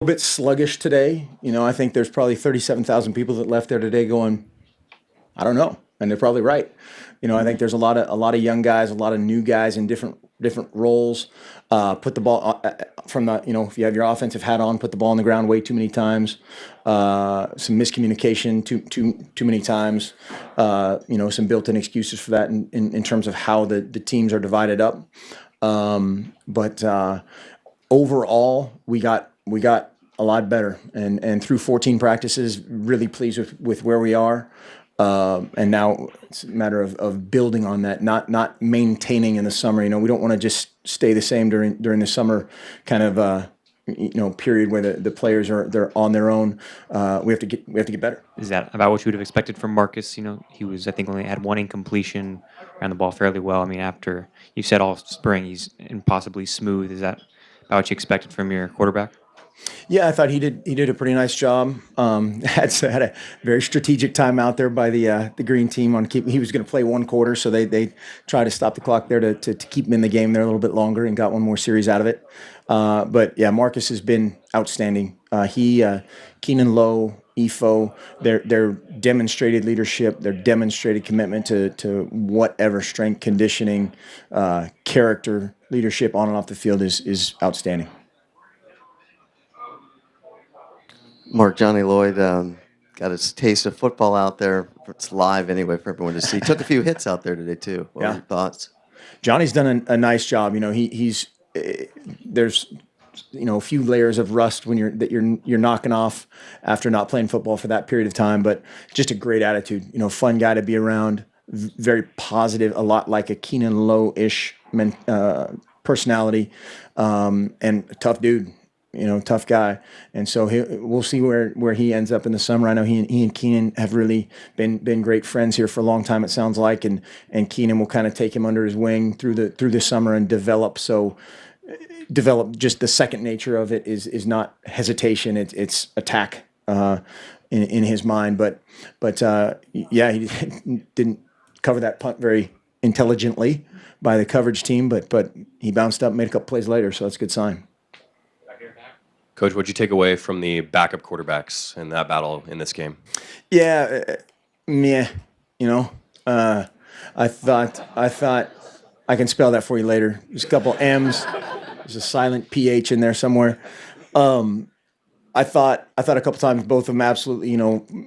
bit sluggish today. I think there's probably 37,000 people that left there today going, I don't know, and they're probably right. I think there's a lot of young guys, a lot of new guys in different roles. Put the ball from the if you have your offensive hat on, put the ball on the ground way too many times. Some miscommunication too many times. Some built-in excuses for that in terms of how the teams are divided up. But overall, we got a lot better, and through 14 practices, really pleased with where we are. And now it's a matter of building on that, not maintaining in the summer. We don't want to just stay the same during the summer kind of period where the players they're on their own. We have to get better. Is that about what you would have expected from Marcus? He was, I think, only had one incompletion, ran the ball fairly well. I mean, after you said all spring he's impossibly smooth. Is that about what you expected from your quarterback? Yeah, I thought he did a pretty nice job. Had a very strategic time out there by the green team on keep. He was going to play one quarter, so they tried to stop the clock there to keep him in the game there a little bit longer and got one more series out of it. But yeah, Marcus has been outstanding. Keenan Lowe, Efo, their demonstrated leadership, their demonstrated commitment to whatever strength, conditioning, character, leadership on and off the field is outstanding. Mark, Johnny Lloyd got his taste of football out there. It's live anyway for everyone to see. Took a few hits out there today too. What were your thoughts? Johnny's done a nice job. He's there's a few layers of rust when you're knocking off after not playing football for that period of time, but just a great attitude. Fun guy to be around. Very positive, a lot like a Keenan Lowe-ish personality, and a tough dude. Tough guy, and so we'll see where he ends up in the summer. I know he and Keenan have really been great friends here for a long time. It sounds like, and Keenan will kind of take him under his wing through the summer and develop. So develop just the second nature of it is not hesitation. It's attack in his mind. But yeah, he didn't cover that punt very intelligently by the coverage team, but he bounced up, made a couple plays later, so that's a good sign. Coach, what'd you take away from the backup quarterbacks in that battle in this game? Yeah, meh. I thought I can spell that for you later. There's a couple M's. There's a silent PH in there somewhere. I thought a couple times both of them absolutely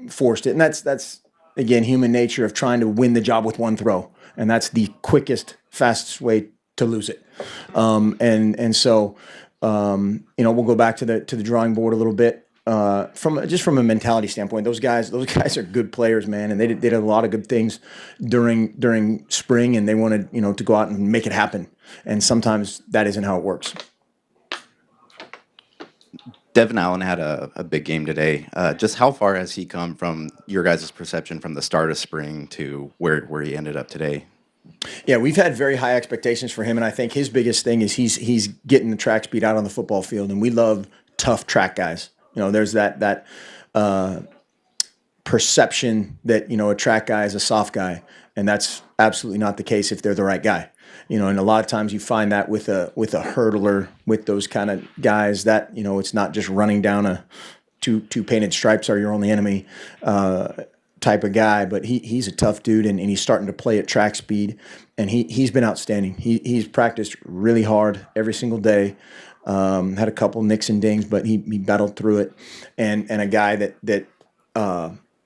forced it, and that's again human nature of trying to win the job with one throw, and that's the quickest, fastest way to lose it. And so. We'll go back to the drawing board a little bit from a mentality standpoint. Those guys are good players, man, and they did a lot of good things during spring, and they wanted to go out and make it happen. And sometimes that isn't how it works. Devin Allen had a big game today. Just how far has he come from your guys' perception from the start of spring to where he ended up today? Yeah, we've had very high expectations for him, and I think his biggest thing is he's getting the track speed out on the football field, and we love tough track guys. There's that perception that a track guy is a soft guy, and that's absolutely not the case if they're the right guy. And a lot of times you find that with a hurdler, with those kind of guys that it's not just running down a two painted stripes are your only enemy. Type of guy, but he's a tough dude, and he's starting to play at track speed, and he's been outstanding. He's practiced really hard every single day. Had a couple nicks and dings, but he battled through it, and a guy that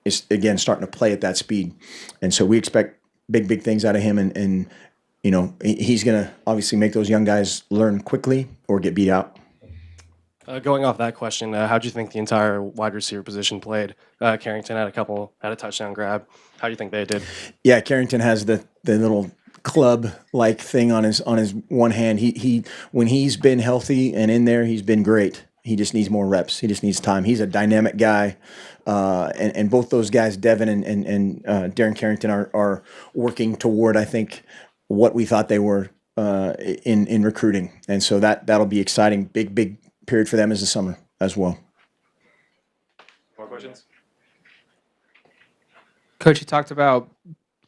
is again starting to play at that speed, and so we expect big things out of him, and he's gonna obviously make those young guys learn quickly or get beat out. Going off that question, how do you think the entire wide receiver position played? Carrington had a touchdown grab. How do you think they did? Yeah, Carrington has the little club-like thing on his one hand. He when he's been healthy and in there, he's been great. He just needs more reps. He just needs time. He's a dynamic guy, and both those guys, Devin and Darren Carrington, are working toward, I think, what we thought they were in recruiting, and so that'll be exciting. Big period for them is the summer as well. More questions? Coach, you talked about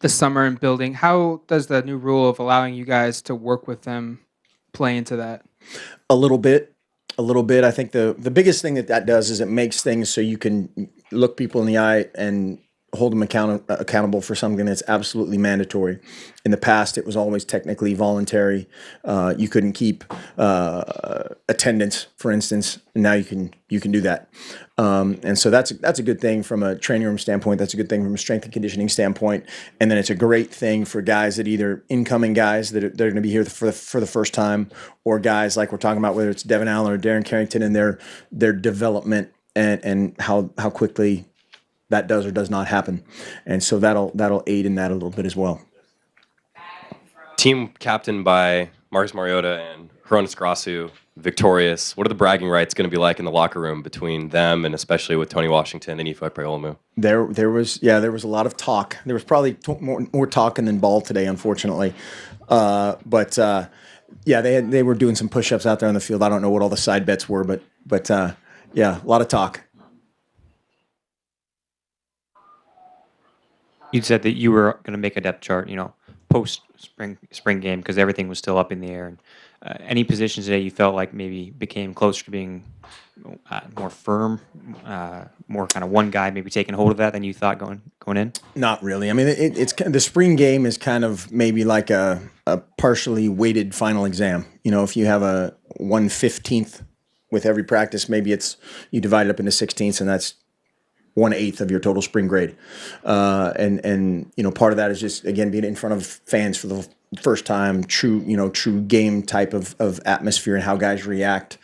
the summer and building. How does the new rule of allowing you guys to work with them play into that? A little bit. a little bit. I think the biggest thing that does is it makes things so you can look people in the eye and hold them accountable for something that's absolutely mandatory. In the past, it was always technically voluntary. You couldn't keep attendance, for instance, and now you can do that. And so that's a good thing from a training room standpoint. That's a good thing from a strength and conditioning standpoint. And then it's a great thing for guys that either incoming guys that are going to be here for the first time, or guys like we're talking about, whether it's Devin Allen or Darren Carrington, and their development and how quickly that does or does not happen. And so that'll aid in that a little bit as well. Team captained by Marcus Mariota and Hronis Grasu, victorious. What are the bragging rights going to be like in the locker room between them, and especially with Tony Washington and Ifeanyi Preolomu? There was a lot of talk. There was probably more talking than ball today, unfortunately. But they were doing some push-ups out there on the field. I don't know what all the side bets were, but a lot of talk. You said that you were going to make a depth chart, post spring game, because everything was still up in the air. And any positions today you felt like maybe became closer to being more firm, more kind of one guy maybe taking hold of that than you thought going in? Not really. I mean, it's the spring game is kind of maybe like a partially weighted final exam. If you have a 1/15th with every practice, maybe you divide it up into 16ths, and that's 1/8 of your total spring grade. And part of that is just, again, being in front of fans for the first time, true game type of atmosphere and how guys react.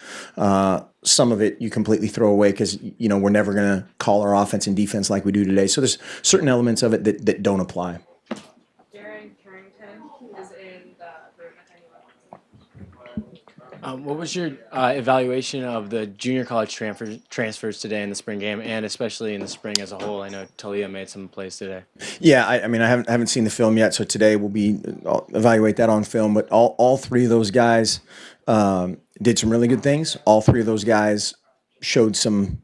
Some of it you completely throw away because, we're never going to call our offense and defense like we do today. So there's certain elements of it that don't apply. Darren Carrington is in the room if anyone wants to. What was your evaluation of the junior college transfers today in the spring game, and especially in the spring as a whole? I know Talia made some plays today. Yeah, I mean, I haven't seen the film yet, so today I'll evaluate that on film. But all three of those guys did some really good things. All three of those guys showed some,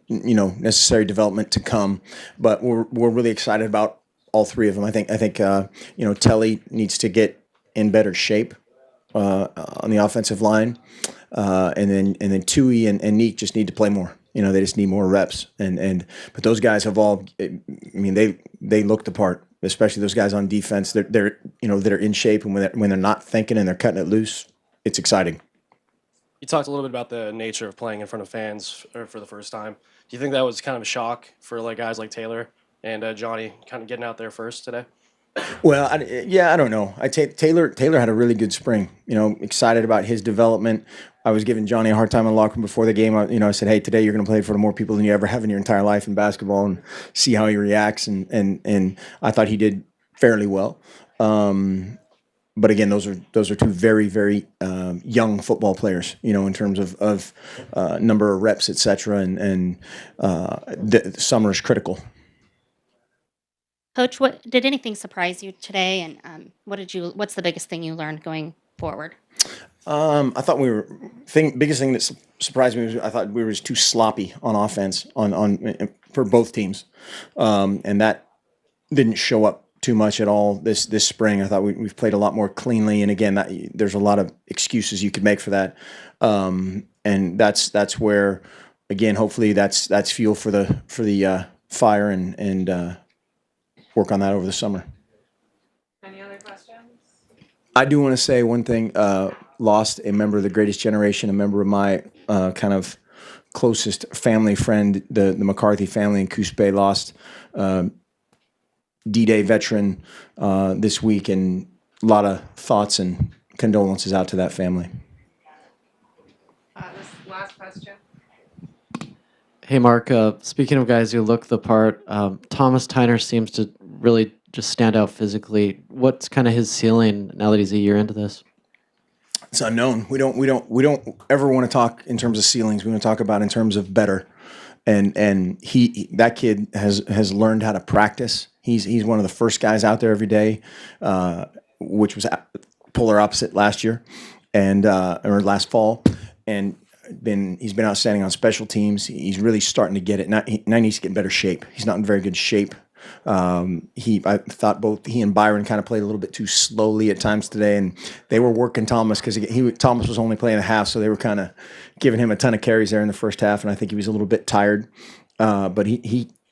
necessary development to come. But we're really excited about all three of them. I think Telly needs to get in better shape on the offensive line, and then Tui and Neek just need to play more. They just need more reps. But those guys have all. I mean, they looked the part, especially those guys on defense. They're that are in shape, and when they're not thinking and they're cutting it loose, it's exciting. You talked a little bit about the nature of playing in front of fans for the first time. Do you think that was kind of a shock for guys like Taylor and Johnny kind of getting out there first today? Well, I don't know. Taylor had a really good spring. Excited about his development. I was giving Johnny a hard time in the locker room before the game. I said, hey, today you're going to play in front of more people than you ever have in your entire life in basketball, and see how he reacts. And I thought he did fairly well. But again, those are two very, very young football players, in terms of number of reps, et cetera. And the summer is critical. Coach, what did anything surprise you today, and what's the biggest thing you learned going forward? I thought biggest thing that surprised me was I thought we were just too sloppy on offense on for both teams, and that didn't show up too much at all this spring. I thought we've played a lot more cleanly, and again, there's a lot of excuses you could make for that, and that's where, again, hopefully that's fuel for the fire and work on that over the summer. Any other questions? I do want to say one thing. Lost a member of the greatest generation, a member of my kind of closest family friend, the McCarthy family in Coos Bay. Lost D-Day veteran this week, and a lot of thoughts and condolences out to that family. This last question. Hey, Mark. Speaking of guys who look the part, Thomas Tyner seems to really just stand out physically. What's kind of his ceiling now that he's a year into this? It's unknown. We don't ever want to talk in terms of ceilings. We want to talk about in terms of better. And that kid has learned how to practice. He's one of the first guys out there every day, which was polar opposite last year, or last fall, and he's been outstanding on special teams. He's really starting to get it. Now he needs to get in better shape. He's not in very good shape I thought both he and Byron kind of played a little bit too slowly at times today, and they were working Thomas because Thomas was only playing a half, so they were kind of giving him a ton of carries there in the first half, and I think he was a little bit tired. But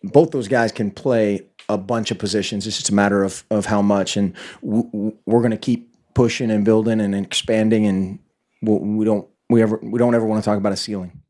both those guys can play a bunch of positions. It's just a matter of how much, and we're going to keep pushing and building and expanding, and we don't ever want to talk about a ceiling.